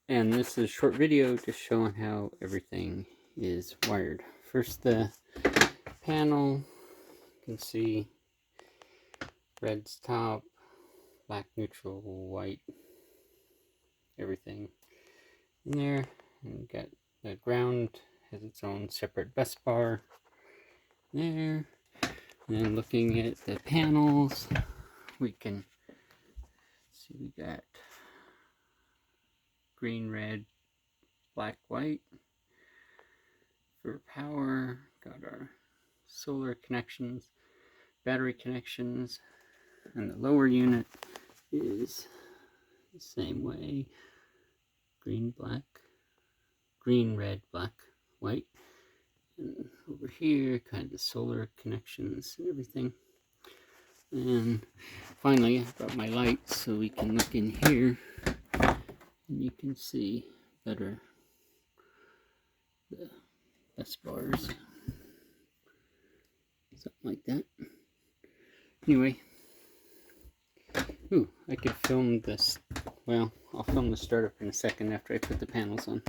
And this is a short video just showing how everything is wired. First, the panel, you can see red's top, black neutral, white, everything in there. And you got the ground has its own separate bus bar there. And then looking at the panels, we can see we got green, red, black, white for power. Got our solar connections, battery connections, and the lower unit is the same way: green, black, green, red, black, white. And over here, kind of the solar connections and everything. And finally, I've got my lights so we can look in here and you can see better the bus bars, something like that. Anyway, I could film this. Well, I'll film the startup in a second after I put the panels on.